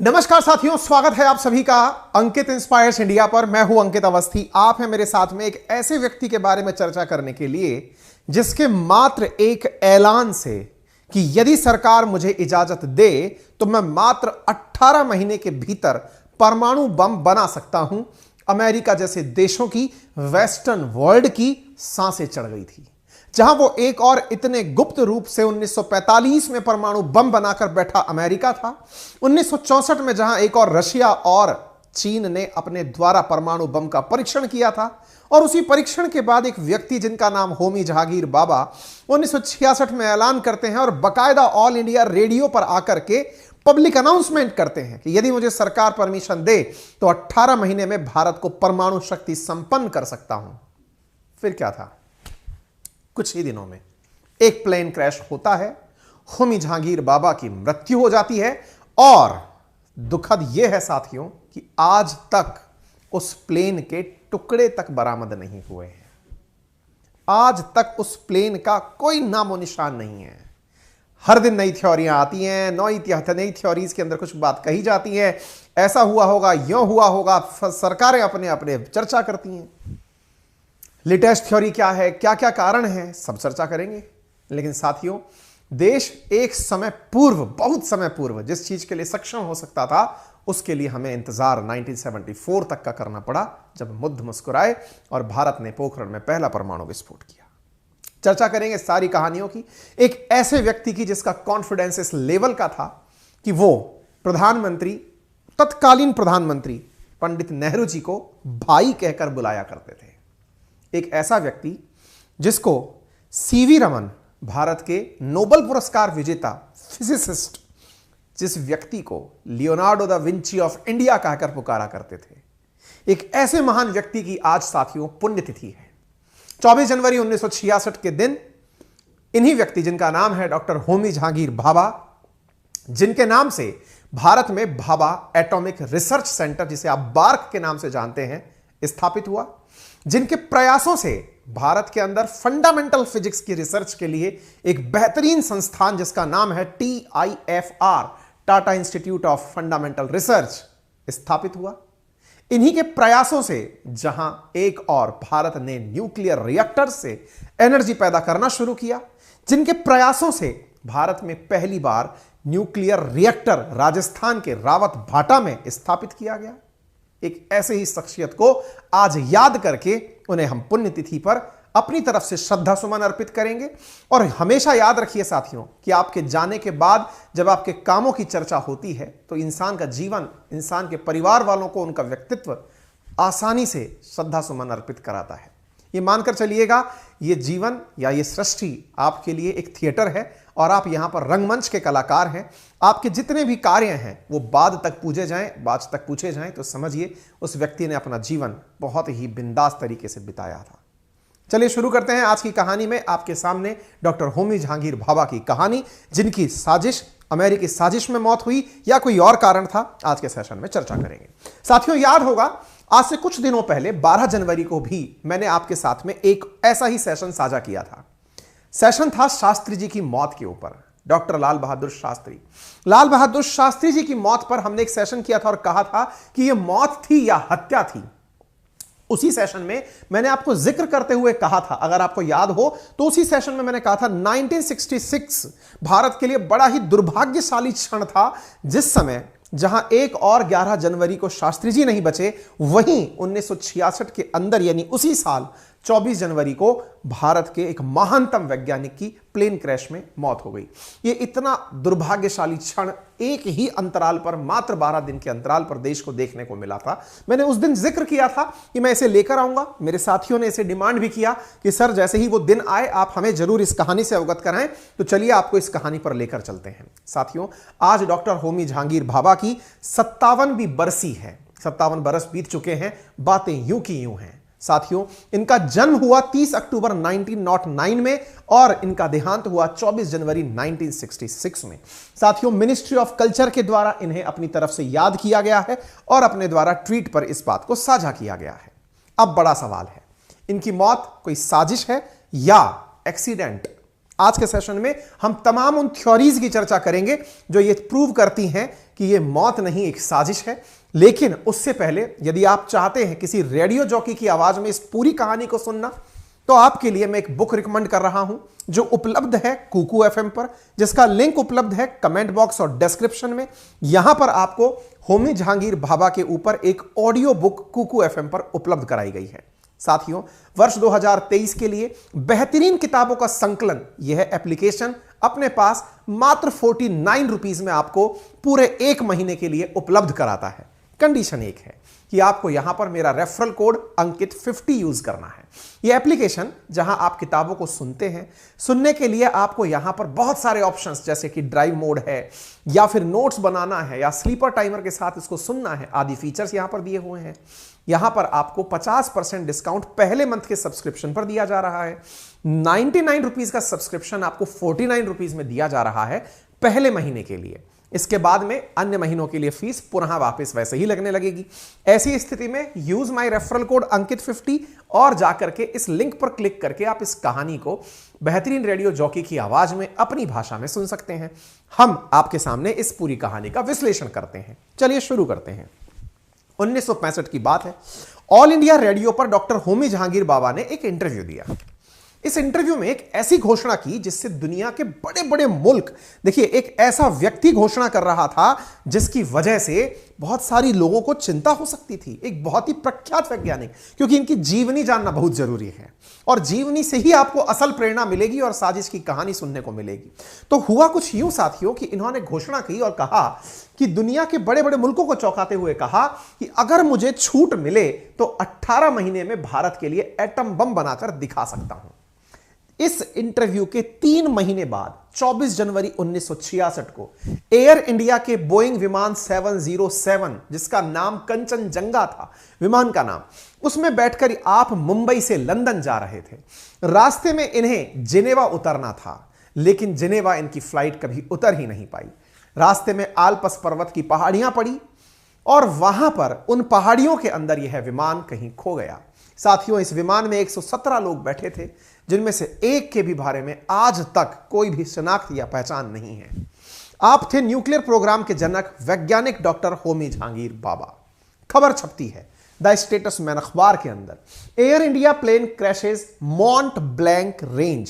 नमस्कार साथियों, स्वागत है आप सभी का अंकित इंस्पायर्स इंडिया पर। मैं हूं अंकित अवस्थी। आप हैं मेरे साथ में एक ऐसे व्यक्ति के बारे में चर्चा करने के लिए जिसके मात्र एक ऐलान से कि यदि सरकार मुझे इजाजत दे तो मैं मात्र 18 महीने के भीतर परमाणु बम बना सकता हूं, अमेरिका जैसे देशों की, वेस्टर्न वर्ल्ड की सांसें चढ़ गई थी। जहां वो एक और इतने गुप्त रूप से 1945 में परमाणु बम बनाकर बैठा अमेरिका था, 1964 में जहां एक और रशिया और चीन ने अपने द्वारा परमाणु बम का परीक्षण किया था, और उसी परीक्षण के बाद एक व्यक्ति जिनका नाम होमी जहांगीर बाबा 1966 में ऐलान करते हैं और बाकायदा ऑल इंडिया रेडियो पर आकर के पब्लिक अनाउंसमेंट करते हैं कि यदि मुझे सरकार परमिशन दे तो 18 महीने में भारत को परमाणु शक्ति संपन्न कर सकता हूं। फिर क्या था? कुछ ही दिनों में एक प्लेन क्रैश होता है, होमी जहांगीर बाबा की मृत्यु हो जाती है, और दुखद यह है साथियों कि आज तक उस प्लेन के टुकड़े तक बरामद नहीं हुए हैं। आज तक उस प्लेन का कोई नामो निशान नहीं है। हर दिन नई थ्योरियां आती हैं, नई थ्योरीज के अंदर कुछ बात कही जाती है, ऐसा हुआ होगा, यूं हुआ होगा, सरकारें अपने अपने चर्चा करती हैं। लेटेस्ट थ्योरी क्या है, क्या क्या कारण है, सब चर्चा करेंगे। लेकिन साथियों, देश एक समय पूर्व, बहुत समय पूर्व जिस चीज के लिए सक्षम हो सकता था, उसके लिए हमें इंतजार 1974 तक का करना पड़ा, जब बुद्ध मुस्कुराए और भारत ने पोखरण में पहला परमाणु विस्फोट किया। चर्चा करेंगे सारी कहानियों की, एक ऐसे व्यक्ति की जिसका कॉन्फिडेंस इस लेवल का था कि वो प्रधानमंत्री, तत्कालीन प्रधानमंत्री पंडित नेहरू जी को भाई कहकर बुलाया करते थे। एक ऐसा व्यक्ति जिसको सीवी रमन, भारत के नोबेल पुरस्कार विजेता फिजिसिस्ट, जिस व्यक्ति को Leonardo da Vinci of India कहकर पुकारा करते थे, एक ऐसे महान व्यक्ति की आज साथियों पुण्यतिथि है। 24 जनवरी 1966 के दिन इन्हीं व्यक्ति जिनका नाम है डॉक्टर होमी जहांगीर भाभा, जिनके नाम से भारत में भाभा एटॉमिक रिसर्च सेंटर, जिसे आप बार्क के नाम से जानते हैं, स्थापित हुआ, जिनके प्रयासों से भारत के अंदर फंडामेंटल फिजिक्स की रिसर्च के लिए एक बेहतरीन संस्थान जिसका नाम है TIFR, Tata institute of fundamental research, स्थापित हुआ। इन्हीं के प्रयासों से जहां एक और भारत ने न्यूक्लियर रिएक्टर से एनर्जी पैदा करना शुरू किया, जिनके प्रयासों से भारत में पहली बार न्यूक्लियर रिएक्टर राजस्थान के रावत भाटा में स्थापित किया गया। एक ऐसे ही शख्सियत को आज याद करके उन्हें हम पुण्यतिथि पर अपनी तरफ से श्रद्धा सुमन अर्पित करेंगे। और हमेशा याद रखिए साथियों कि आपके जाने के बाद जब आपके कामों की चर्चा होती है तो इंसान का जीवन, इंसान के परिवार वालों को उनका व्यक्तित्व आसानी से श्रद्धा सुमन अर्पित कराता है। ये मानकर चलिएगा, ये जीवन या ये सृष्टि आपके लिए एक थिएटर है और आप यहां पर रंगमंच के कलाकार हैं। आपके जितने भी कार्य हैं वो बाद तक पूजे जाएं, बाद तक पूछे जाएं, तो समझिए उस व्यक्ति ने अपना जीवन बहुत ही बिंदास तरीके से बिताया था। चलिए शुरू करते हैं आज की कहानी में। आपके सामने डॉक्टर होमी जहांगीर भाभा की कहानी, जिनकी साजिश, अमेरिकी साजिश में मौत हुई या कोई और कारण था, आज के सेशन में चर्चा करेंगे। साथियों, याद होगा आज से कुछ दिनों पहले 12 जनवरी को भी मैंने आपके साथ में एक ऐसा ही सेशन साझा किया था। सेशन था शास्त्री जी की मौत के ऊपर, डॉक्टर लाल बहादुर शास्त्री। लाल बहादुर शास्त्री जी की मौत पर हमने एक सेशन किया था और कहा था कि यह मौत थी या हत्या थी। उसी सेशन में मैंने आपको जिक्र करते हुए कहा था, अगर आपको याद हो तो उसी सेशन में मैंने कहा था 1966 भारत के लिए बड़ा ही दुर्भाग्यशाली क्षण था, जिस समय जहां एक और 11 जनवरी को शास्त्री जी नहीं बचे, वहीं 1966 के अंदर यानी उसी साल 24 जनवरी को भारत के एक महानतम वैज्ञानिक की प्लेन क्रैश में मौत हो गई। ये इतना दुर्भाग्यशाली क्षण एक ही अंतराल पर, मात्र 12 दिन के अंतराल पर देश को देखने को मिला था। मैंने उस दिन जिक्र किया था कि मैं इसे लेकर आऊंगा। मेरे साथियों ने इसे डिमांड भी किया कि सर जैसे ही वो दिन आए आप हमें जरूर इस कहानी से अवगत कराएं। तो चलिए आपको इस कहानी पर लेकर चलते हैं। साथियों, आज डॉक्टर होमी जहांगीर भाभा की 57वीं बरसी है। 57 बरस बीत चुके हैं, बातें यूं की यूं हैं। साथियों, इनका जन्म हुआ 30 अक्टूबर 1909 में और इनका देहांत हुआ 24 जनवरी 1966 में। साथियों, मिनिस्ट्री ऑफ कल्चर के द्वारा इन्हें अपनी तरफ से याद किया गया है और अपने द्वारा ट्वीट पर इस बात को साझा किया गया है। अब बड़ा सवाल है, इनकी मौत कोई साजिश है या एक्सीडेंट? आज के सेशन में हम तमाम उन थ्योरीज की चर्चा करेंगे जो ये प्रूव करती हैं कि ये मौत नहीं एक साजिश है। लेकिन उससे पहले यदि आप चाहते हैं किसी रेडियो जॉकी की आवाज में इस पूरी कहानी को सुनना, तो आपके लिए मैं एक बुक रिकमेंड कर रहा हूं जो उपलब्ध है कुकू एफएम पर, जिसका लिंक उपलब्ध है कमेंट बॉक्स और डिस्क्रिप्शन में। यहां पर आपको होमी जहांगीर भाभा के ऊपर एक ऑडियो बुक कुकू एफएम पर उपलब्ध कराई गई है। साथियों, वर्ष 2023 के लिए बेहतरीन किताबों का संकलन यह एप्लीकेशन अपने पास मात्र 49 रुपीज में आपको पूरे 1 महीने के लिए उपलब्ध कराता है। कंडीशन एक है कि आपको यहां पर मेरा रेफरल कोड अंकित 50 यूज करना है। यह एप्लीकेशन जहां आप किताबों को सुनते हैं, सुनने के लिए आपको यहां पर बहुत सारे ऑप्शंस जैसे कि ड्राइव मोड है या फिर नोट्स बनाना है या स्लीपर टाइमर के साथ इसको सुनना है आदि फीचर्स यहां पर दिए हुए हैं। यहां पर आपको 50% डिस्काउंट पहले मंथ के सब्सक्रिप्शन पर दिया जा रहा है। 99 रुपीज का सब्सक्रिप्शन आपको 49 रुपीज में दिया जा रहा है पहले महीने के लिए। इसके बाद में अन्य महीनों के लिए फीस पुनः वापस वैसे ही लगने लगेगी। ऐसी स्थिति में यूज माय रेफरल कोड अंकित 50 और जाकर के इस लिंक पर क्लिक करके आप इस कहानी को बेहतरीन रेडियो जॉकी की आवाज में अपनी भाषा में सुन सकते हैं। हम आपके सामने इस पूरी कहानी का विश्लेषण करते हैं। चलिए शुरू करते हैं। 1965 की बात है। ऑल इंडिया रेडियो पर डॉक्टर होमी जहांगीर बाबा ने एक इंटरव्यू दिया। इस इंटरव्यू में एक ऐसी घोषणा की जिससे दुनिया के बड़े बड़े मुल्क, देखिए एक ऐसा व्यक्ति घोषणा कर रहा था जिसकी वजह से बहुत सारी लोगों को चिंता हो सकती थी। एक बहुत ही प्रख्यात वैज्ञानिक, क्योंकि इनकी जीवनी जानना बहुत जरूरी है और जीवनी से ही आपको असल प्रेरणा मिलेगी और साजिश की कहानी सुनने को मिलेगी। तो हुआ कुछ यूं साथियों कि इन्होंने घोषणा की और कहा कि दुनिया के बड़े बड़े मुल्कों को चौंकाते हुए कहा कि अगर मुझे छूट मिले तो 18 महीने में भारत के लिए एटम बम बनाकर दिखा सकता हूं। इस इंटरव्यू के 3 महीने बाद 24 जनवरी 1966 को एयर इंडिया के बोइंग विमान 707, जिसका नाम कंचनजंगा था विमान का नाम, उसमें बैठकर आप मुंबई से लंदन जा रहे थे। रास्ते में इन्हें जिनेवा उतरना था, लेकिन जिनेवा इनकी फ्लाइट कभी उतर ही नहीं पाई। रास्ते में आल्प्स पर्वत की पहाड़ियां पड़ी और वहां पर उन पहाड़ियों के अंदर यह विमान कहीं खो गया। साथियों, इस विमान में 117 लोग बैठे थे, जिनमें से एक के भी बारे में आज तक कोई भी शिनाख्त या पहचान नहीं है। आप थे न्यूक्लियर प्रोग्राम के जनक वैज्ञानिक डॉक्टर होमी जहांगीर बाबा। खबर छपती है द स्टेटसमैन अखबार के अंदर। Air India plane crashes Mont Blanc range.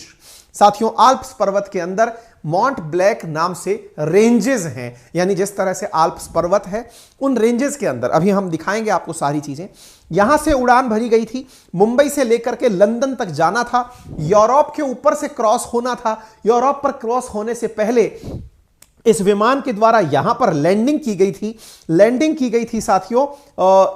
साथियों, आल्प्स पर्वत के अंदर मॉन्ट ब्लैंक नाम से रेंजेस हैं, यानी जिस तरह से आल्प्स पर्वत है उन रेंजेस के अंदर, अभी हम दिखाएंगे आपको सारी चीजें। यहां से उड़ान भरी गई थी, मुंबई से लेकर के लंदन तक जाना था, यूरोप के ऊपर से क्रॉस होना था। यूरोप पर क्रॉस होने से पहले इस विमान के द्वारा यहां पर लैंडिंग की गई थी। लैंडिंग की गई थी साथियों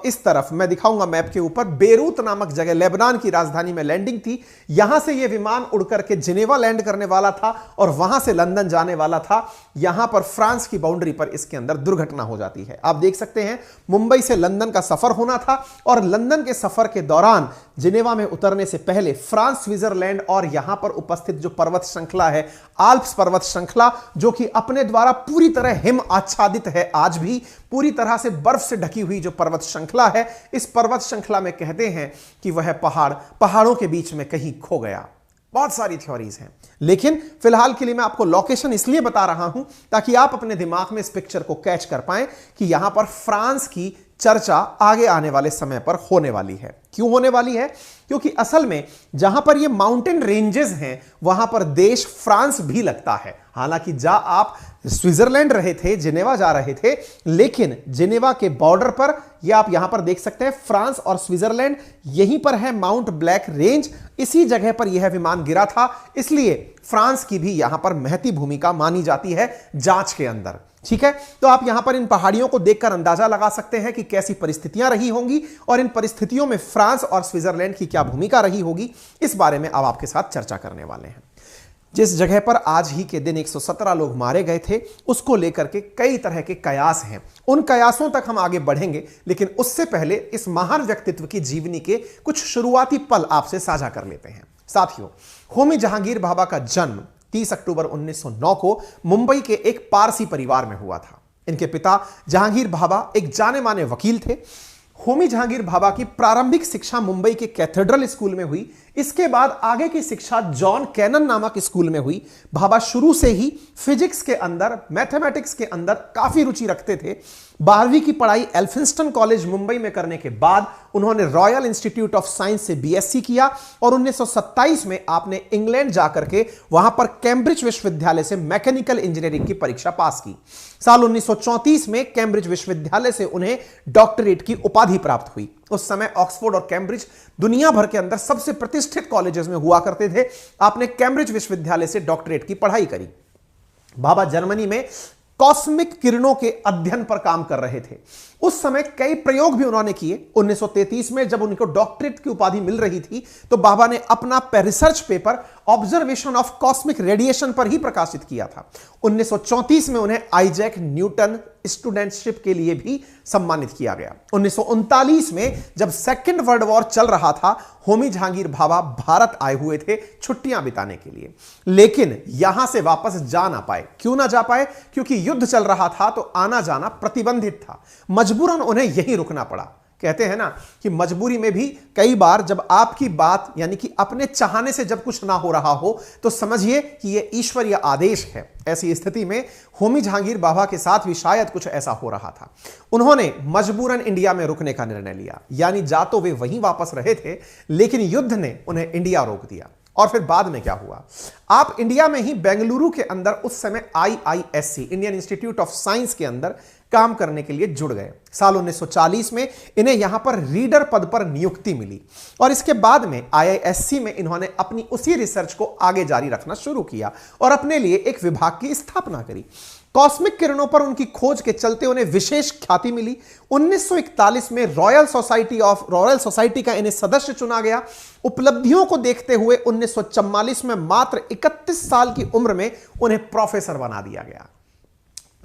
इस तरफ, मैं दिखाऊंगा मैप के ऊपर, बेरूत नामक जगह, लेबनान की राजधानी में लैंडिंग थी। यहां से यह विमान उड़ करके जिनेवा लैंड करने वाला था और वहां से लंदन जाने वाला था। यहां पर फ्रांस की बाउंड्री पर इसके अंदर दुर्घटना हो जाती है। आप देख सकते हैं मुंबई से लंदन का सफर होना था और लंदन के सफर के दौरान जिनेवा में उतरने से पहले फ्रांस, स्विट्जरलैंड और यहां पर उपस्थित जो पर्वत श्रृंखला है, आल्प्स पर्वत श्रृंखला, जो कि अपने द्वारा पूरी तरह हिम आच्छादित है, आज भी पूरी तरह से बर्फ से ढकी हुई जो पर्वत श्रृंखला है, इस पर्वत श्रृंखला में कहते हैं कि वह पहाड़ों के बीच में कहीं खो गया। बहुत सारी थ्योरीज हैं, लेकिन फिलहाल के लिए मैं आपको लोकेशन इसलिए बता रहा हूं ताकि आप अपने दिमाग में इस पिक्चर को कैच कर पाएं कि यहां पर फ्रांस की चर्चा आगे आने वाले समय पर होने वाली है। क्यों होने वाली है? क्योंकि असल में जहां पर ये माउंटेन रेंजेस हैं वहां पर देश फ्रांस भी लगता है। हालांकि जहां आप स्विट्जरलैंड रहे थे, जिनेवा जा रहे थे, लेकिन जिनेवा के बॉर्डर पर ये आप यहां पर देख सकते हैं फ्रांस और स्विट्जरलैंड, यहीं पर है माउंट ब्लैक रेंज। इसी जगह पर यह विमान गिरा था, इसलिए फ्रांस की भी यहां पर महती भूमिका मानी जाती है जांच के अंदर। ठीक है, तो आप यहां पर इन पहाड़ियों को देखकर अंदाजा लगा सकते हैं कि कैसी परिस्थितियां रही होंगी और इन परिस्थितियों में फ्रांस और स्विट्जरलैंड की क्या भूमिका रही होगी, इस बारे में अब आपके साथ चर्चा करने वाले हैं। जिस जगह पर आज ही के दिन 117 लोग मारे गए थे, उसको लेकर के कई तरह के कयास हैं। उन कयासों तक हम आगे बढ़ेंगे, लेकिन उससे पहले इस महान व्यक्तित्व की जीवनी के कुछ शुरुआती पल आपसे साझा कर लेते हैं। साथियों, होमी जहांगीर बाबा का जन्म 30 अक्टूबर 1909 को मुंबई के एक पारसी परिवार में हुआ था। इनके पिता जहांगीर बाबा एक जाने माने वकील थे। होमी जहांगीर बाबा की प्रारंभिक शिक्षा मुंबई के कैथेड्रल स्कूल में हुई। इसके बाद आगे की शिक्षा जॉन कैनन नामक स्कूल में हुई। भाभा शुरू से ही फिजिक्स के अंदर, मैथमेटिक्स के अंदर काफी रुचि रखते थे। 12वीं की पढ़ाई एल्फिंस्टन कॉलेज मुंबई में करने के बाद उन्होंने रॉयल इंस्टीट्यूट ऑफ साइंस से बीएससी किया और 1927 में आपने इंग्लैंड जाकर के वहां पर कैम्ब्रिज विश्वविद्यालय से मैकेनिकल इंजीनियरिंग की परीक्षा पास की। साल 1934 में कैम्ब्रिज विश्वविद्यालय से उन्हें डॉक्टरेट की उपाधि प्राप्त हुई। उस समय ऑक्सफोर्ड और कैम्ब्रिज दुनिया भर के अंदर सबसे प्रतिष्ठित कॉलेजेस में हुआ करते थे। आपने कैम्ब्रिज विश्वविद्यालय से डॉक्टरेट की पढ़ाई करी। भाभा जर्मनी में कॉस्मिक किरणों के अध्ययन पर काम कर रहे थे। उस समय कई प्रयोग भी उन्होंने किए। 1933 में जब उनको डॉक्टरेट की उपाधि मिल रही थी तो भाभा ने अपना research paper observation of cosmic radiation पर ही प्रकाशित किया था। 1934 में उन्हें आइजैक न्यूटन स्टूडेंटशिप के लिए भी सम्मानित किया गया। 1939 में जब सेकेंड वर्ल्ड वॉर चल रहा था, होमी जहांगीर भाभा भारत आए हुए थे छुट्टियां बिताने के लिए, लेकिन यहां से वापस जा ना पाए। क्यों ना जा पाए? क्योंकि युद्ध चल रहा था तो आना जाना प्रतिबंधित था। मजबूरन उन्हें यहीं रुकना पड़ा। कहते हैं ना कि मजबूरी में भी कई बार जब आपकी बात यानी कि अपने चाहने से जब कुछ ना हो रहा हो तो समझिए कि यह ईश्वरीय आदेश है। ऐसी स्थिति में होमी जहांगीर भाभा के साथ भी शायद कुछ ऐसा हो रहा था। उन्होंने मजबूरन इंडिया में रुकने का निर्णय लिया, यानी जा तो वे वहीं वापस रहे थे लेकिन युद्ध ने उन्हें इंडिया रोक दिया। और फिर बाद में क्या हुआ? आप इंडिया में ही बेंगलुरु के अंदर उस समय IISc Indian institute of science के अंदर काम करने के लिए जुड़ गए। साल 1940 में इन्हें यहां पर रीडर पद पर नियुक्ति मिली और इसके बाद में IISc में इन्होंने अपनी उसी रिसर्च को आगे जारी रखना शुरू किया और अपने लिए एक विभाग की स्थापना करी। कॉस्मिक किरणों पर उनकी खोज के चलते उन्हें विशेष ख्याति मिली। 1941 में रॉयल सोसाइटी का इन्हें सदस्य चुना गया। उपलब्धियों को देखते हुए 1944 में मात्र 31 साल की उम्र में उन्हें प्रोफेसर बना दिया गया।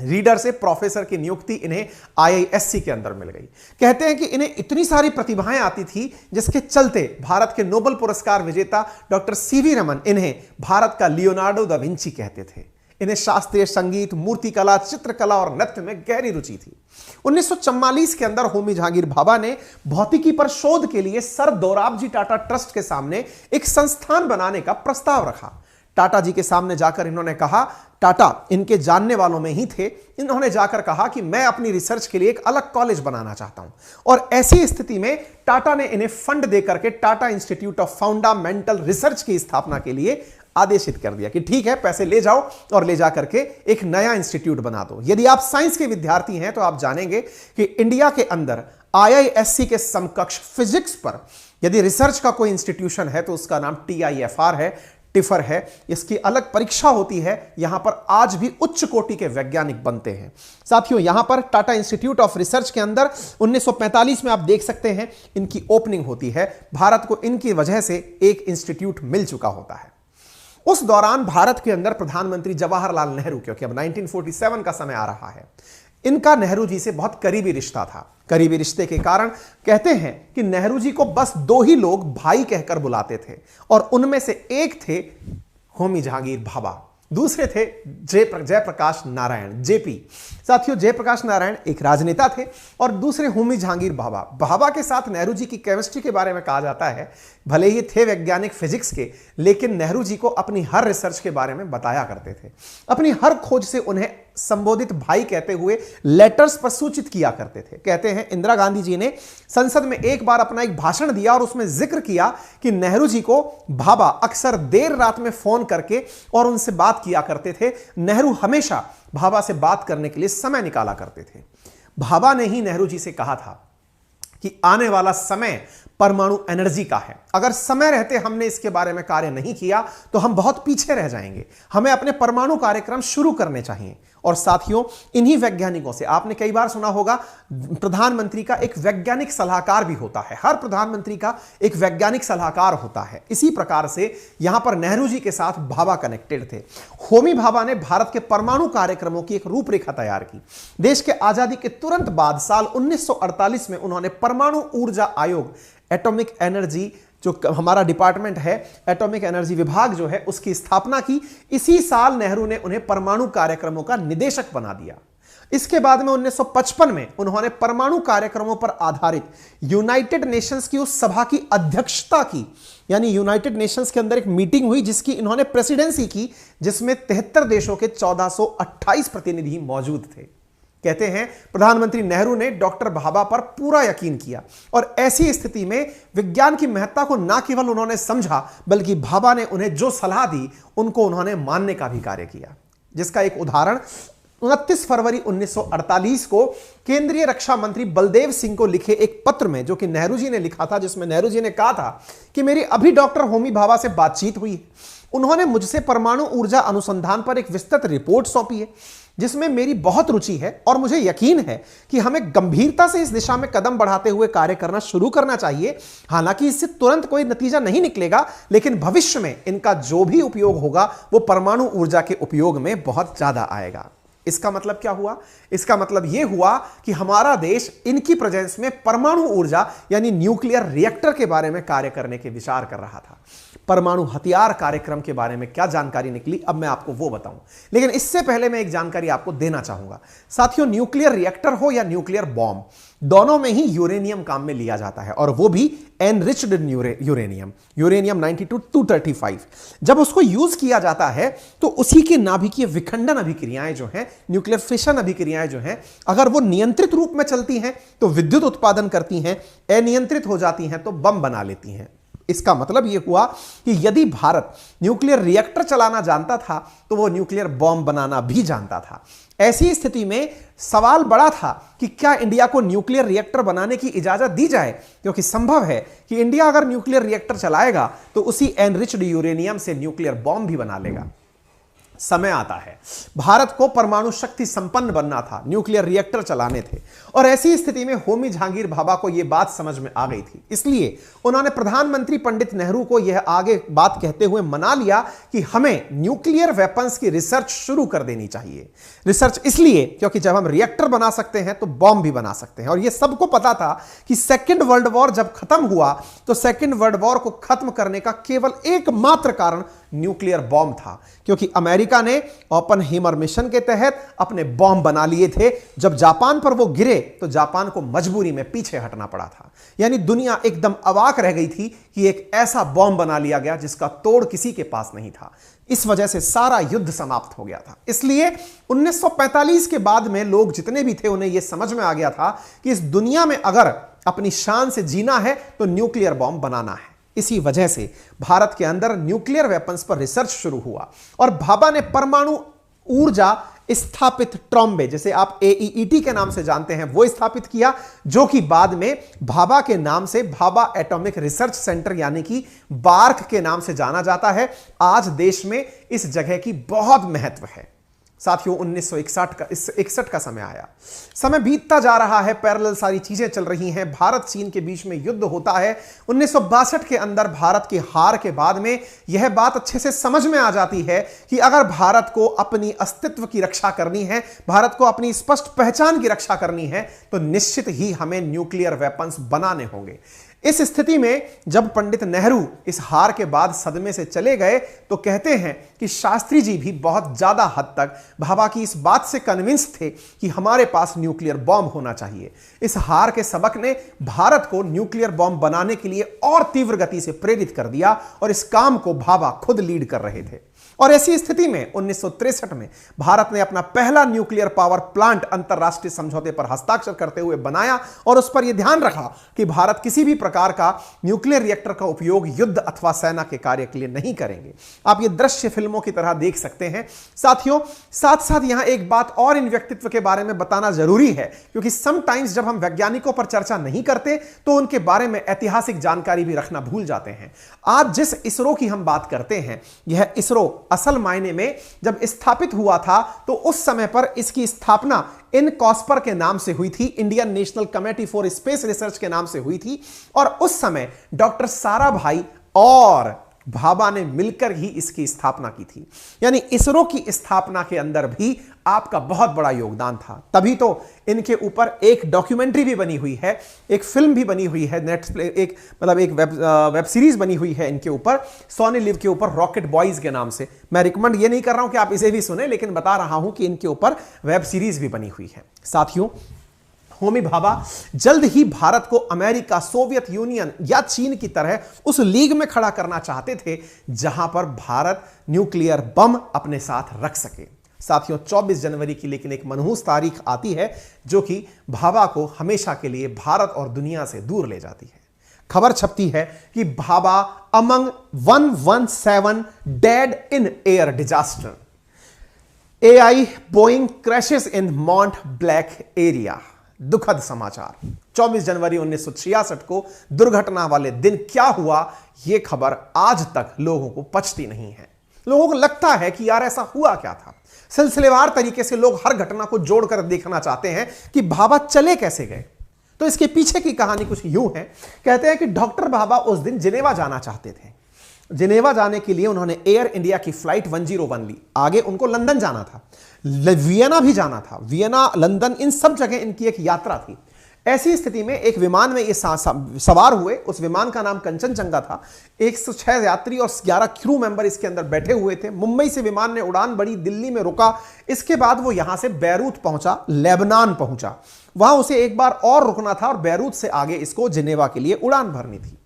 रीडर से प्रोफेसर की नियुक्ति इन्हें IISc के अंदर मिल गई। कहते हैं कि इन्हें इतनी सारी प्रतिभाएं आती थी जिसके चलते भारत के नोबेल पुरस्कार विजेता डॉक्टर CV रमन इन्हें भारत का लियोनार्डो दा विंची कहते थे। इन्हें शास्त्रीय संगीत, मूर्तिकला, चित्रकला और नृत्य में गहरी रुचि थी। 1944 के अंदर होमी जहांगीर भाभा ने भौतिकी पर शोध के लिए सर दोराबजी टाटा ट्रस्ट के सामने एक संस्थान बनाने का प्रस्ताव रखा। टाटा जी के सामने जाकर इन्होंने कहा, टाटा इनके जानने वालों में ही थे, इन्होंने जाकर कहा कि मैं अपनी रिसर्च के लिए एक अलग कॉलेज बनाना चाहता हूं। और ऐसी स्थिति में टाटा ने इन्हें फंड देकर के Tata institute of fundamental research की स्थापना के लिए आदेशित कर दिया कि ठीक है, पैसे ले जाओ और ले जाकर के एक नया इंस्टीट्यूट बना दो। यदि आप साइंस के विद्यार्थी हैं तो आप जानेंगे कि इंडिया के अंदर IISc के समकक्ष फिजिक्स पर यदि रिसर्च का कोई इंस्टीट्यूशन है तो उसका नाम TIFR है, टिफर है। इसकी अलग परीक्षा होती है। यहां पर आज भी उच्च कोटि के वैज्ञानिक बनते हैं। साथियों, यहां पर टाटा इंस्टीट्यूट ऑफ रिसर्च के अंदर 1945 में आप देख सकते हैं इनकी ओपनिंग होती है। भारत को इनकी वजह से एक इंस्टीट्यूट मिल चुका होता है। उस दौरान भारत के अंदर प्रधानमंत्री जवाहरलाल नेहरू, क्योंकि अब 1947 का समय आ रहा है, इनका नेहरू जी से बहुत करीबी रिश्ता था। करीबी रिश्ते के कारण कहते हैं कि नेहरू जी को बस 2 ही लोग भाई कहकर बुलाते थे और उनमें से एक थे होमी जहांगीर भाभा, दूसरे थे जयप्रकाश नारायण, JP। साथियों, जयप्रकाश नारायण एक राजनेता थे और दूसरे होमी जहांगीर भाभा। भाभा के साथ नेहरू जी की केमिस्ट्री के बारे में कहा जाता है, भले ही थे वैज्ञानिक फिजिक्स के, लेकिन नेहरू जी को अपनी हर रिसर्च के बारे में बताया करते थे। अपनी हर खोज से उन्हें संबोधित भाई कहते हुए लेटर्स पर सूचित किया करते थे। कहते हैं इंदिरा गांधी जी ने संसद में एक बार अपना एक भाषण दिया और उसमें जिक्र किया कि नेहरू जी को भाभा अक्सर देर रात में फोन करके और उनसे बात किया करते थे। नेहरू हमेशा भाभा से बात करने के लिए समय निकाला करते थे। भाभा ने ही नेहरू जी से कहा था कि आने वाला समय परमाणु एनर्जी का है। अगर समय रहते हमने इसके बारे में कार्य नहीं किया तो हम बहुत पीछे रह जाएंगे। हमें अपने परमाणु कार्यक्रम शुरू करने चाहिए। और साथियों, इन्हीं वैज्ञानिकों से आपने कई बार सुना होगा, प्रधानमंत्री का एक वैज्ञानिक सलाहकार भी होता है। हर प्रधानमंत्री का एक वैज्ञानिक सलाहकार होता है। इसी प्रकार से यहां पर नेहरू जी के साथ भाभा कनेक्टेड थे। होमी भाभा ने भारत के परमाणु कार्यक्रमों की एक रूपरेखा तैयार की। देश के आजादी के तुरंत बाद साल 1948 में उन्होंने परमाणु ऊर्जा आयोग, एटॉमिक एनर्जी जो हमारा डिपार्टमेंट है, एटॉमिक एनर्जी विभाग जो है, उसकी स्थापना की। इसी साल नेहरू ने उन्हें परमाणु कार्यक्रमों का निदेशक बना दिया। इसके बाद में 1955 में उन्होंने परमाणु कार्यक्रमों पर आधारित यूनाइटेड नेशंस की उस सभा की अध्यक्षता की, यानी यूनाइटेड नेशंस के अंदर एक मीटिंग हुई जिसकी इन्होंने प्रेसिडेंसी की, जिसमें 73 देशों के 1428 प्रतिनिधि मौजूद थे। कहते हैं प्रधानमंत्री नेहरू ने डॉक्टर भाभा पर पूरा यकीन किया और ऐसी स्थिति में विज्ञान की महत्ता को न केवल उन्होंने समझा बल्कि भाभा ने उन्हें जो सलाह दी उनको उन्होंने मानने का भी कार्य किया, जिसका एक उदाहरण 29 फरवरी 1948 को केंद्रीय रक्षा मंत्री बलदेव सिंह को लिखे एक पत्र में, जो कि नेहरू जी ने लिखा था, जिसमें नेहरू जी ने कहा था कि मेरी अभी डॉक्टर होमी भाभा से बातचीत हुई है, उन्होंने मुझसे परमाणु ऊर्जा अनुसंधान पर एक विस्तृत रिपोर्ट सौंपी है जिसमें मेरी बहुत रुचि है और मुझे यकीन है कि हमें गंभीरता से इस दिशा में कदम बढ़ाते हुए कार्य करना शुरू करना चाहिए। हालांकि इससे तुरंत कोई नतीजा नहीं निकलेगा, लेकिन भविष्य में इनका जो भी उपयोग होगा वो परमाणु ऊर्जा के उपयोग में बहुत ज्यादा आएगा। इसका मतलब क्या हुआ? इसका मतलब यह हुआ कि हमारा देश इनकी प्रेजेंस में परमाणु ऊर्जा यानी न्यूक्लियर रिएक्टर के बारे में कार्य करने के विचार कर रहा था। परमाणु हथियार कार्यक्रम के बारे में क्या जानकारी निकली अब मैं आपको वो बताऊं, लेकिन इससे पहले मैं एक जानकारी आपको देना चाहूंगा। साथियों, न्यूक्लियर रिएक्टर हो या न्यूक्लियर बॉम्ब, दोनों में ही यूरेनियम काम में लिया जाता है और वो भी एनरिच्ड यूरेनियम 92-235। जब उसको यूज किया जाता है तो उसी की नाभिकीय विखंडन अभिक्रियाएं जो हैं, न्यूक्लियर फिशन अभिक्रियाएं जो हैं, अगर वो नियंत्रित रूप में चलती हैं तो विद्युत उत्पादन करती हैं, अनियंत्रित हो जाती हैं तो बम बना लेती हैं। इसका मतलब यह हुआ कि यदि भारत न्यूक्लियर रिएक्टर चलाना जानता था तो वो न्यूक्लियर बॉम्ब बनाना भी जानता था। ऐसी स्थिति में सवाल बड़ा था कि क्या इंडिया को न्यूक्लियर रिएक्टर बनाने की इजाजत दी जाए, क्योंकि संभव है कि इंडिया अगर न्यूक्लियर रिएक्टर चलाएगा तो उसी एनरिच्ड यूरेनियम से न्यूक्लियर बॉम्ब भी बना लेगा। समय आता है, भारत को परमाणु शक्ति संपन्न बनना था, न्यूक्लियर रिएक्टर चलाने थे, और ऐसी स्थिति में होमी जहांगीर भाभा को यह बात समझ में आ गई थी। इसलिए उन्होंने प्रधानमंत्री पंडित नेहरू को यह आगे बात कहते हुए मना लिया कि हमें न्यूक्लियर वेपन्स की रिसर्च शुरू कर देनी चाहिए। रिसर्च इसलिए क्योंकि जब हम रिएक्टर बना सकते हैं तो बॉम्ब भी बना सकते हैं, और यह सबको पता था कि सेकेंड वर्ल्ड वॉर जब खत्म हुआ तो सेकेंड वर्ल्ड वॉर को खत्म करने का केवल एकमात्र कारण न्यूक्लियर बॉम्ब था, क्योंकि अमेरिका ने ओपनहीमर मिशन के तहत अपने बॉम्ब बना लिए थे। जब जापान पर वो गिरे तो जापान को मजबूरी में पीछे हटना पड़ा था, यानी दुनिया एकदम अवाक रह गई थी कि एक ऐसा बॉम्ब बना लिया गया जिसका तोड़ किसी के पास नहीं था। इस वजह से सारा युद्ध समाप्त हो गया था। इसलिए 1945 के बाद में लोग जितने भी थे उन्हें यह समझ में आ गया था कि इस दुनिया में अगर अपनी शान से जीना है तो न्यूक्लियर बॉम्ब बनाना है। इसी वजह से भारत के अंदर न्यूक्लियर वेपन्स पर रिसर्च शुरू हुआ और भाभा ने परमाणु ऊर्जा स्थापित ट्रॉम्बे, जिसे आप AEET के नाम से जानते हैं, वो स्थापित किया, जो कि बाद में भाभा के नाम से भाभा एटॉमिक रिसर्च सेंटर यानी कि बार्क के नाम से जाना जाता है। आज देश में इस जगह की बहुत महत्व है। साथियों, 1961 का समय आया, समय बीतता जा रहा है, पैरेलल सारी चीजें चल रही हैं, भारत चीन के बीच में युद्ध होता है। 1962 के अंदर भारत की हार के बाद में यह बात अच्छे से समझ में आ जाती है कि अगर भारत को अपनी अस्तित्व की रक्षा करनी है, भारत को अपनी स्पष्ट पहचान की रक्षा करनी है, तो निश्चित ही हमें न्यूक्लियर वेपन्स बनाने होंगे। इस स्थिति में जब पंडित नेहरू इस हार के बाद सदमे से चले गए तो कहते हैं कि शास्त्री जी भी बहुत ज्यादा हद तक भाभा की इस बात से कन्विंस थे कि हमारे पास न्यूक्लियर बॉम्ब होना चाहिए। इस हार के सबक ने भारत को न्यूक्लियर बॉम्ब बनाने के लिए और तीव्र गति से प्रेरित कर दिया और इस काम को भाभा खुद लीड कर रहे थे। और ऐसी स्थिति में 1963 में भारत ने अपना पहला न्यूक्लियर पावर प्लांट अंतरराष्ट्रीय समझौते पर हस्ताक्षर करते हुए बनाया और उस पर यह ध्यान रखा कि भारत किसी भी प्रकार का न्यूक्लियर रिएक्टर का उपयोग युद्ध अथवा सेना के कार्य के लिए नहीं करेंगे। आप ये दृश्य फिल्मों की तरह देख सकते हैं। साथियों, साथ साथ यहां एक बात और इन व्यक्तित्व के बारे में बताना जरूरी है, क्योंकि समटाइम्स जब हम वैज्ञानिकों पर चर्चा नहीं करते तो उनके बारे में ऐतिहासिक जानकारी भी रखना भूल जाते हैं। आज जिस इसरो की हम बात करते हैं, यह इसरो असल मायने में जब स्थापित हुआ था तो उस समय पर इसकी स्थापना इन कॉस्पर के नाम से हुई थी, Indian national committee for space research के नाम से हुई थी। और उस समय डॉक्टर साराभाई और भाभा ने मिलकर ही इसकी स्थापना की थी। यानी इसरो की स्थापना के अंदर भी आपका बहुत बड़ा योगदान था। तभी तो इनके ऊपर एक डॉक्यूमेंट्री भी बनी हुई है, एक फिल्म भी बनी हुई है, एक वेब सीरीज बनी हुई है इनके ऊपर, सोनी लिव के ऊपर, रॉकेट बॉयज के नाम से। मैं रिकमेंड ये नहीं कर रहा हूं कि आप इसे भी सुने, लेकिन बता रहा हूं कि इनके ऊपर वेब सीरीज भी बनी हुई है। साथियों, होमी भाभा जल्द ही भारत को अमेरिका, सोवियत यूनियन या चीन की तरह उस लीग में खड़ा करना चाहते थे जहां पर भारत न्यूक्लियर बम अपने साथ रख सके। साथियों, 24 जनवरी की लेकिन एक मनहूस तारीख आती है जो कि भाभा को हमेशा के लिए भारत और दुनिया से दूर ले जाती है। खबर छपती है कि Bhabha among 117 dead in air disaster, AI Boeing crashes in mount black area. दुखद समाचार। 24 जनवरी 1966 को दुर्घटना वाले दिन क्या हुआ, यह खबर आज तक लोगों को पचती नहीं है। लोगों को लगता है कि यार ऐसा हुआ क्या था। सिलसिलेवार तरीके से लोग हर घटना को जोड़कर देखना चाहते हैं कि भाभा चले कैसे गए। तो इसके पीछे की कहानी कुछ यूं है। कहते हैं कि डॉक्टर भाभा उस दिन जिनेवा जाना चाहते थे। जिनेवा जाने के लिए उन्होंने एयर इंडिया की फ्लाइट 101 ली। आगे उनको लंदन जाना था, वियना भी जाना था। वियना, लंदन, इन सब जगह इनकी एक यात्रा थी। ऐसी स्थिति में एक विमान में ये सवार हुए। उस विमान का नाम कंचनजंगा था। 106 यात्री और 11 क्रू मेंबर इसके अंदर बैठे हुए थे। मुंबई से विमान ने उड़ान भरी, दिल्ली में रुका। इसके बाद वो यहां से बैरूत पहुंचा, लेबनान पहुंचा। वहां उसे एक बार और रुकना था और बैरूत से आगे इसको जिनेवा के लिए उड़ान भरनी थी।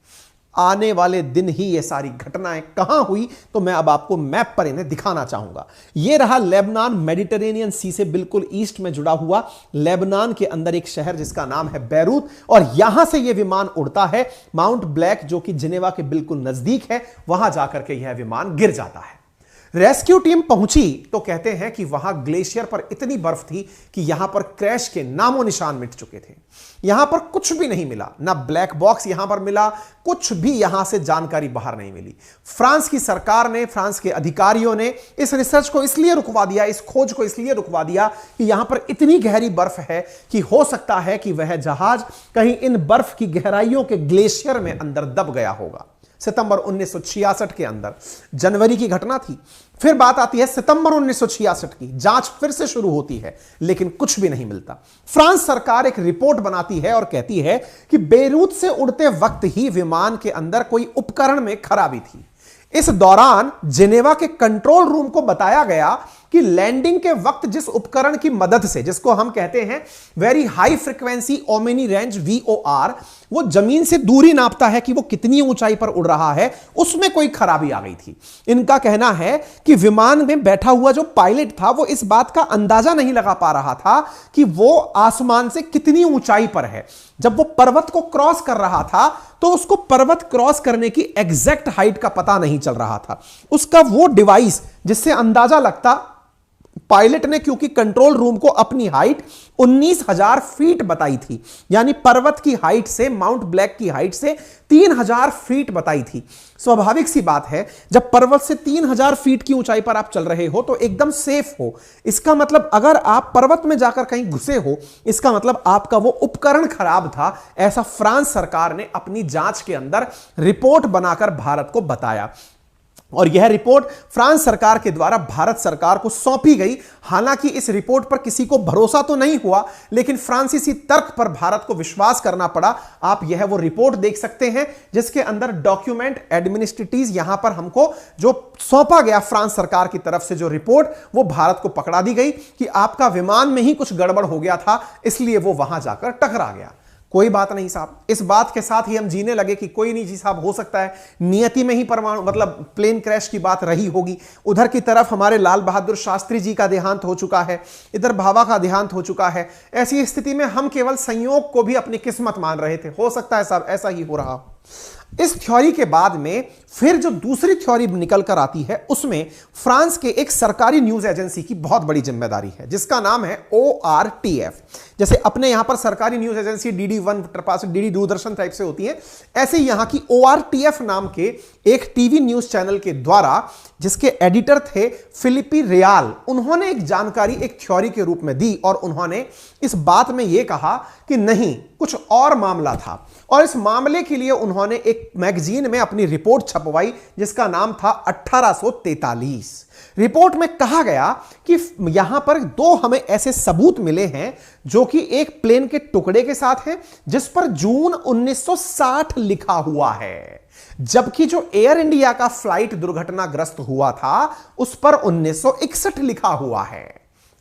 आने वाले दिन ही ये सारी घटनाएं कहां हुई, तो मैं अब आपको मैप पर इन्हें दिखाना चाहूंगा। यह रहा लेबनान, मेडिटेरेनियन सी से बिल्कुल ईस्ट में जुड़ा हुआ लेबनान के अंदर एक शहर जिसका नाम है बैरूत, और यहां से यह विमान उड़ता है माउंट ब्लैक, जो कि जिनेवा के बिल्कुल नजदीक है। वहां जाकर के यह विमान गिर जाता है। रेस्क्यू टीम पहुंची तो कहते हैं कि वहां ग्लेशियर पर इतनी बर्फ थी कि यहां पर क्रैश के नामो निशान मिट चुके थे। यहां पर कुछ भी नहीं मिला, ना ब्लैक बॉक्स यहां पर मिला, कुछ भी यहां से जानकारी बाहर नहीं मिली। फ्रांस की सरकार ने, फ्रांस के अधिकारियों ने इस रिसर्च को इसलिए रुकवा दिया, इस खोज को इसलिए रुकवा दिया कि यहां पर इतनी गहरी बर्फ है कि हो सकता है कि वह जहाज कहीं इन बर्फ की गहराइयों के ग्लेशियर में अंदर दब गया होगा। सितंबर 1966 के अंदर, जनवरी की घटना थी। फिर बात आती है सितंबर 1966 की। जांच फिर से शुरू होती है लेकिन कुछ भी नहीं मिलता। फ्रांस सरकार एक रिपोर्ट बनाती है और कहती है कि बेरूत से उड़ते वक्त ही विमान के अंदर कोई उपकरण में खराबी थी। इस दौरान जिनेवा के कंट्रोल रूम को बताया गया कि लैंडिंग के वक्त जिस उपकरण की मदद से, जिसको हम कहते हैं very high frequency Omni range VOR, वो जमीन से दूरी नापता है कि वो कितनी ऊंचाई पर उड़ रहा है, उसमें कोई खराबी आ गई थी। इनका कहना है कि विमान में बैठा हुआ जो पायलट था वो इस बात का अंदाजा नहीं लगा पा रहा था कि वो आसमान से कितनी ऊंचाई पर है। जब वो पर्वत को क्रॉस कर रहा था तो उसको पर्वत क्रॉस करने की एग्जैक्ट हाइट का पता नहीं चल रहा था। उसका वो डिवाइस जिससे अंदाजा लगता, पायलट ने क्योंकि कंट्रोल रूम को अपनी हाइट 19,000 फीट बताई थी, यानी पर्वत की हाइट से, माउंट ब्लैक की हाइट से 3,000 फीट बताई थी। स्वाभाविक सी बात है, जब पर्वत से 3,000 फीट की ऊंचाई पर आप चल रहे हो तो एकदम सेफ हो। इसका मतलब अगर आप पर्वत में जाकर कहीं घुसे हो, इसका मतलब आपका वो उपकरण खराब था। ऐसा फ्रांस सरकार ने अपनी जांच के अंदर रिपोर्ट बनाकर भारत को बताया और यह रिपोर्ट फ्रांस सरकार के द्वारा भारत सरकार को सौंपी गई। हालांकि इस रिपोर्ट पर किसी को भरोसा तो नहीं हुआ, लेकिन फ्रांसीसी तर्क पर भारत को विश्वास करना पड़ा। आप यह वो रिपोर्ट देख सकते हैं जिसके अंदर डॉक्यूमेंट एडमिनिस्ट्रेटिव, यहां पर हमको जो सौंपा गया फ्रांस सरकार की तरफ से जो रिपोर्ट, वो भारत को पकड़ा दी गई कि आपका विमान में ही कुछ गड़बड़ हो गया था, इसलिए वो वहां जाकर टकरा गया। कोई बात नहीं साहब, इस बात के साथ ही हम जीने लगे कि कोई नहीं जी साहब, हो सकता है नियति में ही परमाणु मतलब प्लेन क्रैश की बात रही होगी। उधर की तरफ हमारे लाल बहादुर शास्त्री जी का देहांत हो चुका है, इधर भाभा का देहांत हो चुका है। ऐसी स्थिति में हम केवल संयोग को भी अपनी किस्मत मान रहे थे। हो सकता है साहब ऐसा ही हो रहा हो। इस थ्योरी के बाद में फिर जो दूसरी थ्योरी निकल कर आती है, उसमें फ्रांस के एक सरकारी न्यूज एजेंसी की बहुत बड़ी जिम्मेदारी है जिसका नाम है ORTF। जैसे अपने यहां पर सरकारी news agency DD1, DD Doordarshan type से होती है, ऐसे यहां की ORTF नाम के एक टीवी न्यूज चैनल के द्वारा जिसके एडिटर थे फिलिपी रियाल, उन्होंने एक जानकारी एक थ्योरी के रूप में दी और उन्होंने इस बात में यह कहा कि नहीं, कुछ और मामला था। और इस मामले के लिए उन्होंने एक मैगजीन में अपनी रिपोर्ट छपवाई जिसका नाम था 1843। रिपोर्ट में कहा गया कि यहां पर दो हमें ऐसे सबूत मिले हैं जो कि एक प्लेन के टुकड़े के साथ हैं जिस पर जून 1960 लिखा हुआ है, जबकि जो एयर इंडिया का फ्लाइट दुर्घटनाग्रस्त हुआ था उस पर 1961 लिखा हुआ है।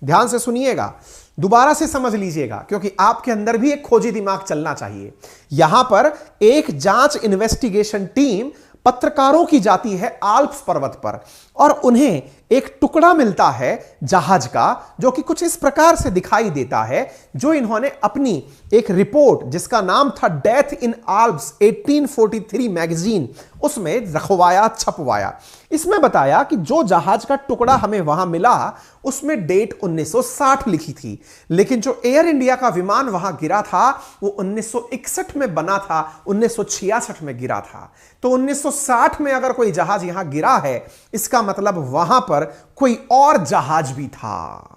ध्यान से सुनिएगा, दोबारा से समझ लीजिएगा, क्योंकि आपके अंदर भी एक खोजी दिमाग चलना चाहिए। यहां पर एक जांच इन्वेस्टिगेशन टीम पत्रकारों की जाती है आल्प्स पर्वत पर और उन्हें एक टुकड़ा मिलता है जहाज का जो कि कुछ इस प्रकार से दिखाई देता है, जो इन्होंने अपनी एक रिपोर्ट जिसका नाम था डेथ इन आल्प्स 1843 मैगजीन उसमें रखवाया, छपवाया। इसमें बताया कि जो जहाज का टुकड़ा हमें वहां मिला उसमें डेट 1960 लिखी थी, लेकिन जो एयर इंडिया का विमान वहां गिरा था वो 1961 में बना था, 1966 में गिरा था। तो 1960 में अगर कोई जहाज यहां गिरा है इसका मतलब वहां पर कोई और जहाज भी था।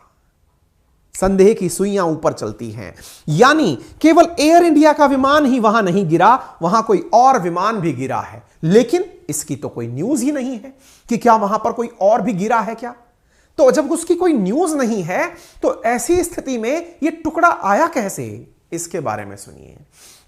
संदेह की सुइयां ऊपर चलती हैं, यानी केवल एयर इंडिया का विमान ही वहां नहीं गिरा, वहां कोई और विमान भी गिरा है, लेकिन इसकी तो कोई न्यूज ही नहीं है कि क्या वहां पर कोई और भी गिरा है क्या। तो जब उसकी कोई न्यूज नहीं है तो ऐसी स्थिति में यह टुकड़ा आया कैसे, इसके बारे में सुनिए।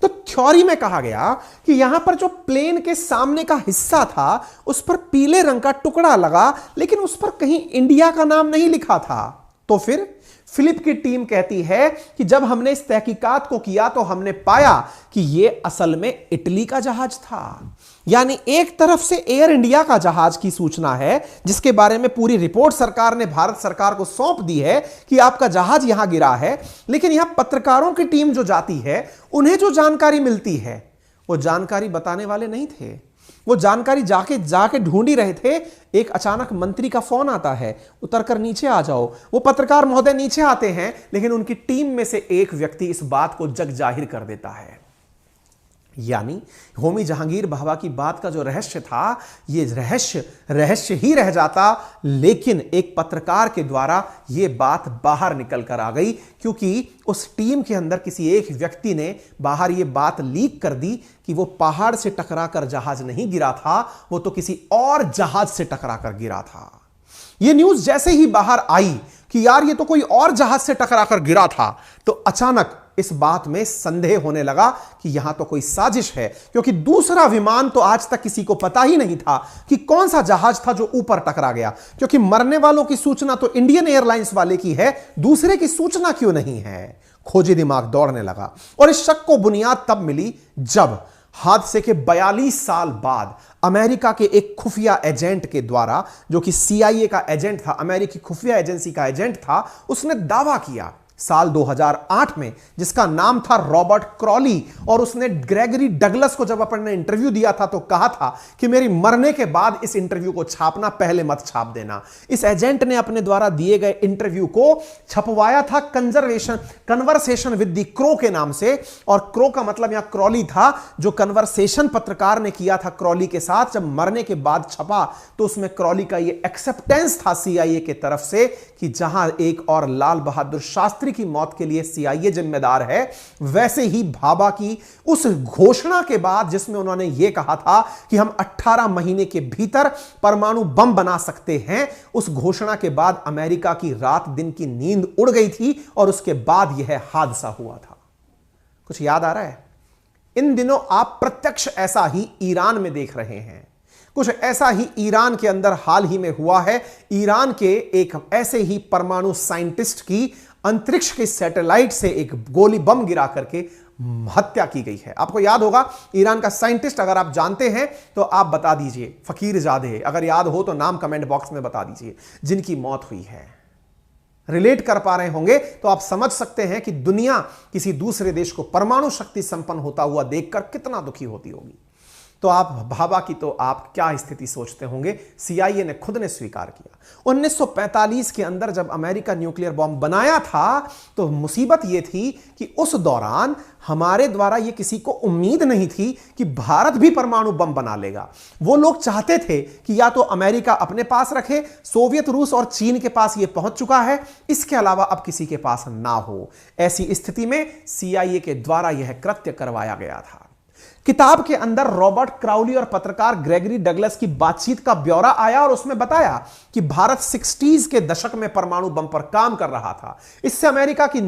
तो थ्योरी में कहा गया कि यहां पर जो प्लेन के सामने का हिस्सा था उस पर पीले रंग का टुकड़ा लगा, लेकिन उस पर कहीं इंडिया का नाम नहीं लिखा था। तो फिर फिलिप की टीम कहती है कि जब हमने इस तहकीकात को किया तो हमने पाया कि यह असल में इटली का जहाज था। यानी एक तरफ से एयर इंडिया का जहाज की सूचना है जिसके बारे में पूरी रिपोर्ट सरकार ने भारत सरकार को सौंप दी है कि आपका जहाज यहां गिरा है, लेकिन यहां पत्रकारों की टीम जो जाती है उन्हें जो जानकारी मिलती है वो जानकारी बताने वाले नहीं थे। वो जानकारी जाके ढूंढी रहे थे। एक अचानक मंत्री का फोन आता है, उतरकर नीचे आ जाओ। वो पत्रकार महोदय नीचे आते हैं, लेकिन उनकी टीम में से एक व्यक्ति इस बात को जग जाहिर कर देता है। यानी होमी जहांगीर बाबा की बात का जो रहस्य था, ये रहस्य ही रह जाता, लेकिन एक पत्रकार के द्वारा ये बात बाहर निकल कर आ गई, क्योंकि उस टीम के अंदर किसी एक व्यक्ति ने बाहर ये बात लीक कर दी कि वो पहाड़ से टकराकर जहाज नहीं गिरा था, वो तो किसी और जहाज से टकराकर गिरा था। ये न्यूज जैसे ही बाहर आई कि यार ये तो कोई और जहाज से टकराकर गिरा था, तो अचानक इस बात में संदेह होने लगा कि यहां तो कोई साजिश है, क्योंकि दूसरा विमान तो आज तक किसी को पता ही नहीं था कि कौन सा जहाज था जो ऊपर टकरा गया, क्योंकि मरने वालों की सूचना तो इंडियन एयरलाइंस वाले की है, दूसरे की सूचना क्यों नहीं है। खोजी दिमाग दौड़ने लगा और इस शक को बुनियाद तब मिली जब हादसे के 42 साल बाद अमेरिका के एक खुफिया एजेंट के द्वारा, जो कि CIA का एजेंट था, अमेरिकी खुफिया एजेंसी का एजेंट था, उसने दावा किया साल 2008 में, जिसका नाम था रॉबर्ट क्रॉली, और उसने ग्रेगरी डगलस को जब अपन ने इंटरव्यू दिया था तो कहा था कि मेरी मरने के बाद इस इंटरव्यू को छापना, पहले मत छाप देना। इस एजेंट ने अपने द्वारा दिए गए इंटरव्यू को छपवाया था कन्वर्सेशन विद द क्रो के नाम से, और क्रो का मतलब यहां क्रॉली था। जो कन्वर्सेशन पत्रकार ने किया था क्रॉली के साथ, जब मरने के बाद छपा तो उसमें क्रॉली का यह एक्सेप्टेंस था CIA के तरफ से कि जहां एक और लाल बहादुर शास्त्री की मौत के लिए CIA जिम्मेदार है, वैसे ही भाभा की उस घोषणा के बाद जिसमें उन्होंने यह कहा था कि हम 18 महीने के भीतर परमाणु बम बना सकते हैं, उस घोषणा के बाद अमेरिका की रात दिन की नींद उड़ गई थी और उसके बाद यह हादसा हुआ था। कुछ याद आ रहा है? इन दिनों आप प्रत्यक्ष ऐसा ही ईरान में देख रहे हैं। कुछ ऐसा ही ईरान के अंदर हाल ही में हुआ है। ईरान के एक ऐसे ही परमाणु साइंटिस्ट की अंतरिक्ष के सैटेलाइट से एक गोली बम गिरा करके हत्या की गई है। आपको याद होगा ईरान का साइंटिस्ट, अगर आप जानते हैं तो आप बता दीजिए। फकीरजादे, अगर याद हो तो नाम कमेंट बॉक्स में बता दीजिए, जिनकी मौत हुई है। रिलेट कर पा रहे होंगे तो आप समझ सकते हैं कि दुनिया किसी दूसरे देश को परमाणु शक्ति संपन्न होता हुआ देखकर कितना दुखी होती होगी। तो आप भाभा की तो आप क्या स्थिति सोचते होंगे। सीआईए ने खुद ने स्वीकार किया 1945 के अंदर जब अमेरिका न्यूक्लियर बॉम्ब बनाया था तो मुसीबत यह थी कि उस दौरान हमारे द्वारा यह किसी को उम्मीद नहीं थी कि भारत भी परमाणु बम बना लेगा। वो लोग चाहते थे कि या तो अमेरिका अपने पास रखे, सोवियत रूस और चीन के पास यह पहुंच चुका है, इसके अलावा अब किसी के पास ना हो। ऐसी स्थिति में सीआईए के द्वारा यह कृत्य करवाया गया था। किताब के अंदर रॉबर्ट क्राउली और पत्रकार ग्रेगरी डगलस की बातचीत का ब्यौरा आया और उसमें बताया कि भारत 60s के दशक में परमाणु बम पर काम कर रहा था। इससे अमेरिका की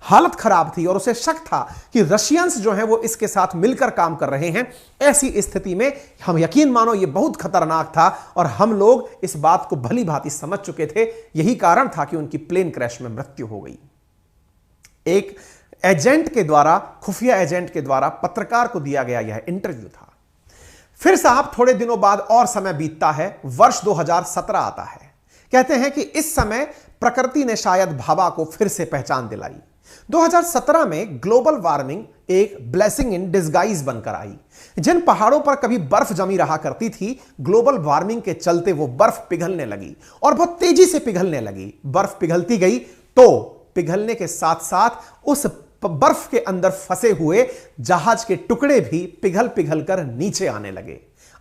हालत खराब थी और उसे शक था कि रशियंस जो हैं वो इसके साथ मिलकर काम कर रहे हैं। ऐसी स्थिति में हम यकीन मानो ये बहुत खतरनाक था और हम लोग इस बात को भली भांति समझ चुके थे। यही कारण था कि उनकी प्लेन क्रैश में मृत्यु हो गई। एक एजेंट के द्वारा, खुफिया एजेंट के द्वारा पत्रकार को दिया गया यह इंटरव्यू था। फिर साहब थोड़े दिनों बाद और समय बीतता है, वर्ष 2017 आता है। कहते हैं कि इस समय प्रकृति ने शायद भाभा को फिर से पहचान दिलाई। 2017 में ग्लोबल वार्मिंग एक ब्लेसिंग इन डिस्गाइज बनकर आई। जिन पहाड़ों पर कभी बर्फ जमी रहा करती थी, ग्लोबल वार्मिंग के चलते वो बर्फ पिघलने लगी और बहुत तेजी से पिघलने लगी। बर्फ पिघलती गई तो पिघलने के साथ साथ उस बर्फ के अंदर फंसे हुए जहाज के टुकड़े भी पिघल पिघल कर नीचे आने लगे।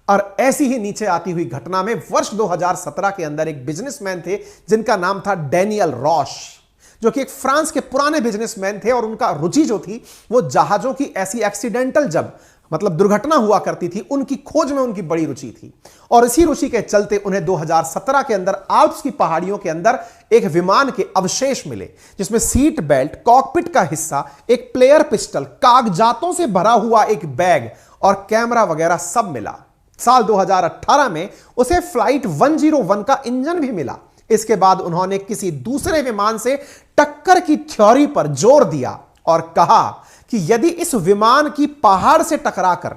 और ऐसी ही नीचे आती हुई घटना में वर्ष 2017 के अंदर एक बिजनेसमैन थे जिनका नाम था डैनियल रॉश, जो कि एक फ्रांस के पुराने बिजनेसमैन थे और उनका रुचि जो थी वो जहाजों की ऐसी एक्सीडेंटल जब दुर्घटना हुआ करती थी उनकी खोज में उनकी बड़ी रुचि थी। और इसी रुचि के चलते उन्हें 2017 के अंदर आल्प्स की पहाड़ियों के अंदर एक विमान के अवशेष मिले जिसमें सीट बेल्ट, कॉकपिट का हिस्सा, एक प्लेयर पिस्टल, कागजातों से भरा हुआ एक बैग और कैमरा वगैरह सब मिला। साल 2018 में उसे फ्लाइट 101 का इंजन भी मिला। इसके बाद उन्होंने किसी दूसरे विमान से टक्कर की थ्योरी पर जोर दिया और कहा कि यदि इस विमान की पहाड़ से टकराकर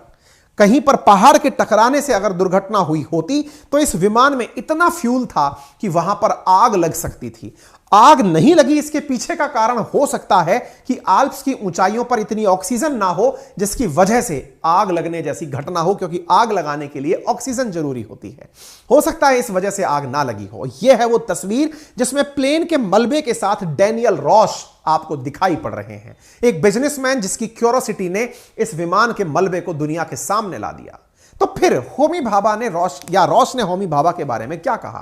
कहीं पर पहाड़ के टकराने से अगर दुर्घटना हुई होती तो इस विमान में इतना फ्यूल था कि वहां पर आग लग सकती थी। आग नहीं लगी, इसके पीछे का कारण हो सकता है कि आल्प्स की ऊंचाइयों पर इतनी ऑक्सीजन ना हो जिसकी वजह से आग लगने जैसी घटना हो, क्योंकि आग लगाने के लिए ऑक्सीजन जरूरी होती है। हो सकता है इस वजह से आग ना लगी हो। यह है वो तस्वीर जिसमें प्लेन के मलबे के साथ डैनियल रॉश आपको दिखाई पड़ रहे हैं, एक बिजनेसमैन जिसकी क्यूरोसिटी ने इस विमान के मलबे को दुनिया के सामने ला दिया। तो फिर होमी भाभा ने रॉश ने होमी भाभा के बारे में क्या कहा,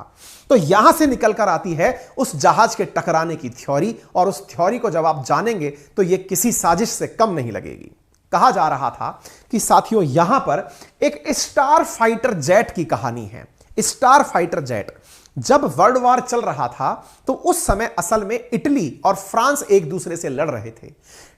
तो यहां से निकलकर आती है उस जहाज के टकराने की थ्योरी, और उस थ्योरी को जब आप जानेंगे तो यह किसी साजिश से कम नहीं लगेगी। कहा जा रहा था कि साथियों यहां पर एक स्टार फाइटर जेट की कहानी है। स्टार फाइटर जेट जब वर्ल्ड वॉर चल रहा था तो उस समय असल में इटली और फ्रांस एक दूसरे से लड़ रहे थे।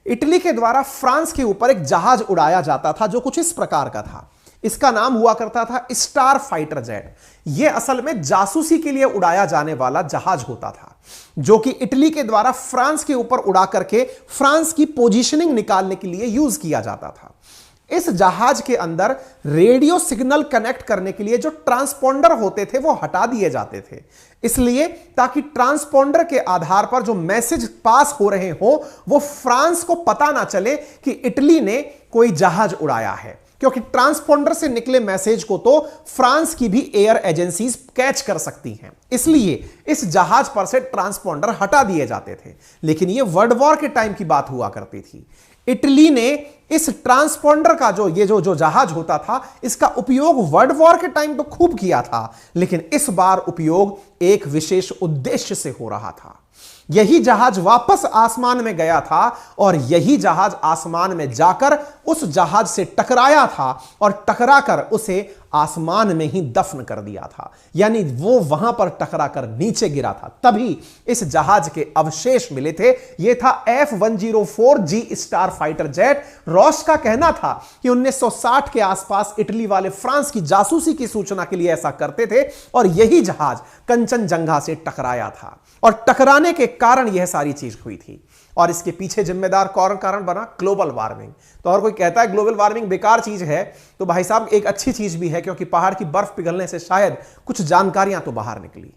इटली के द्वारा फ्रांस के ऊपर एक जहाज उड़ाया जाता था जो कुछ इस प्रकार का था। इसका नाम हुआ करता था स्टार फाइटर जेट। यह असल में जासूसी के लिए उड़ाया जाने वाला जहाज होता था, जो कि इटली के द्वारा फ्रांस के ऊपर उड़ा करके फ्रांस की पोजीशनिंग निकालने के लिए यूज किया जाता था। इस जहाज के अंदर रेडियो सिग्नल कनेक्ट करने के लिए जो ट्रांसपोंडर होते थे वो हटा दिए जाते थे, इसलिए ताकि ट्रांसपोंडर के आधार पर जो मैसेज पास हो रहे हो वो फ्रांस को पता ना चले कि इटली ने कोई जहाज उड़ाया है, क्योंकि ट्रांसपोंडर से निकले मैसेज को तो फ्रांस की भी एयर एजेंसीज कैच कर सकती हैं। इसलिए इस जहाज पर से ट्रांसपोंडर हटा दिए जाते थे। लेकिन यह वर्ल्ड वॉर के टाइम की बात हुआ करती थी। इटली ने इस ट्रांसपोंडर का जो जहाज होता था इसका उपयोग वर्ल्ड वॉर के टाइम तो खूब किया था, लेकिन इस बार उपयोग एक विशेष उद्देश्य से हो रहा था। यही जहाज वापस आसमान में गया था और यही जहाज आसमान में जाकर उस जहाज से टकराया था और टकराकर उसे आसमान में ही दफन कर दिया था, यानी वो वहां पर टकराकर नीचे गिरा था। तभी इस जहाज के अवशेष मिले थे। यह था F104G star fighter jet. Roche का कहना था कि 1960 के आसपास इटली वाले फ्रांस की जासूसी की सूचना के लिए ऐसा करते थे और यही जहाज कंचनजंगा से टकराया था और टकराने के कारण यह सारी चीज हुई थी। और इसके पीछे जिम्मेदार कारण बना ग्लोबल वार्मिंग। तो और कोई कहता है ग्लोबल वार्मिंग बेकार चीज है, तो भाई साहब एक अच्छी चीज भी है, क्योंकि पहाड़ की बर्फ पिघलने से शायद कुछ जानकारियां तो बाहर निकली।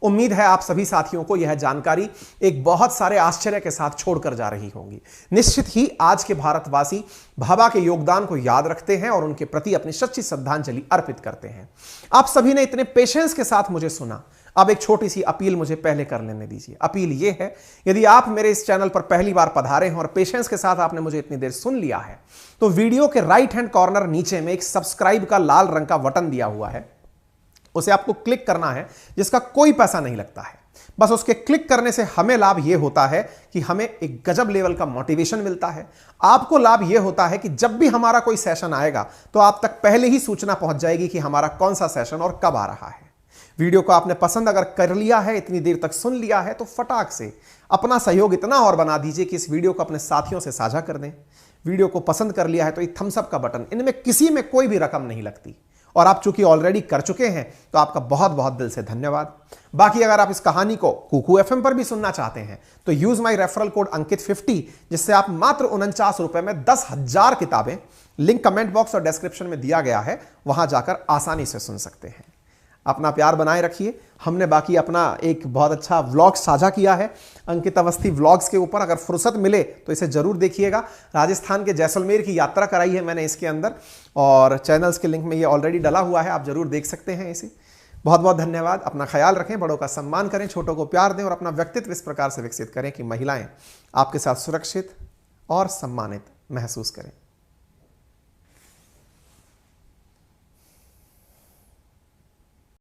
उम्मीद है आप सभी साथियों को यह जानकारी एक बहुत सारे आश्चर्य के साथ छोड़कर जा रही होंगी। निश्चित ही आज के भारतवासी भाभा के योगदान को याद रखते हैं और उनके प्रति अपनी सच्ची श्रद्धांजलि अर्पित करते हैं। आप सभी ने इतने पेशेंस के साथ मुझे सुना। अब एक छोटी सी अपील मुझे पहले कर लेने दीजिए। अपील यह है, यदि आप मेरे इस चैनल पर पहली बार पधारे हैं और पेशेंस के साथ आपने मुझे इतनी देर सुन लिया है, तो वीडियो के राइट हैंड कॉर्नर नीचे में एक सब्सक्राइब का लाल रंग का बटन दिया हुआ है, उसे आपको क्लिक करना है, जिसका कोई पैसा नहीं लगता है। बस उसके क्लिक करने से हमें लाभ यह होता है कि हमें एक गजब लेवल का मोटिवेशन मिलता है। आपको लाभ यह होता है कि जब भी हमारा कोई सेशन आएगा तो आप तक पहले ही सूचना पहुंच जाएगी कि हमारा कौन सा सेशन और कब आ रहा है। वीडियो को आपने पसंद अगर कर लिया है, इतनी देर तक सुन लिया है, तो फटाक से अपना सहयोग इतना और बना दीजिए कि इस वीडियो को अपने साथियों से साझा कर दें। वीडियो को पसंद कर लिया है तो ये थम्स अप का बटन, इनमें किसी में कोई भी रकम नहीं लगती, और आप चूंकि ऑलरेडी कर चुके हैं तो आपका बहुत बहुत दिल से धन्यवाद। बाकी अगर आप इस कहानी को कुकू एफएम पर भी सुनना चाहते हैं तो यूज माई रेफरल कोड अंकित50, जिससे आप मात्र 49 रुपए में 10,000 किताबें, लिंक कमेंट बॉक्स और डिस्क्रिप्शन में दिया गया है, वहां जाकर आसानी से सुन सकते हैं। अपना प्यार बनाए रखिए। हमने बाकी अपना एक बहुत अच्छा व्लॉग साझा किया है अंकित अवस्थी व्लॉग्स के ऊपर, अगर फुर्सत मिले तो इसे जरूर देखिएगा। राजस्थान के जैसलमेर की यात्रा कराई है मैंने इसके अंदर, और चैनल्स के लिंक में ये ऑलरेडी डला हुआ है, आप जरूर देख सकते हैं इसे। बहुत बहुत धन्यवाद। अपना ख्याल रखें, बड़ों का सम्मान करें, छोटों को प्यार दें और अपना व्यक्तित्व इस प्रकार से विकसित करें कि महिलाएं आपके साथ सुरक्षित और सम्मानित महसूस करें।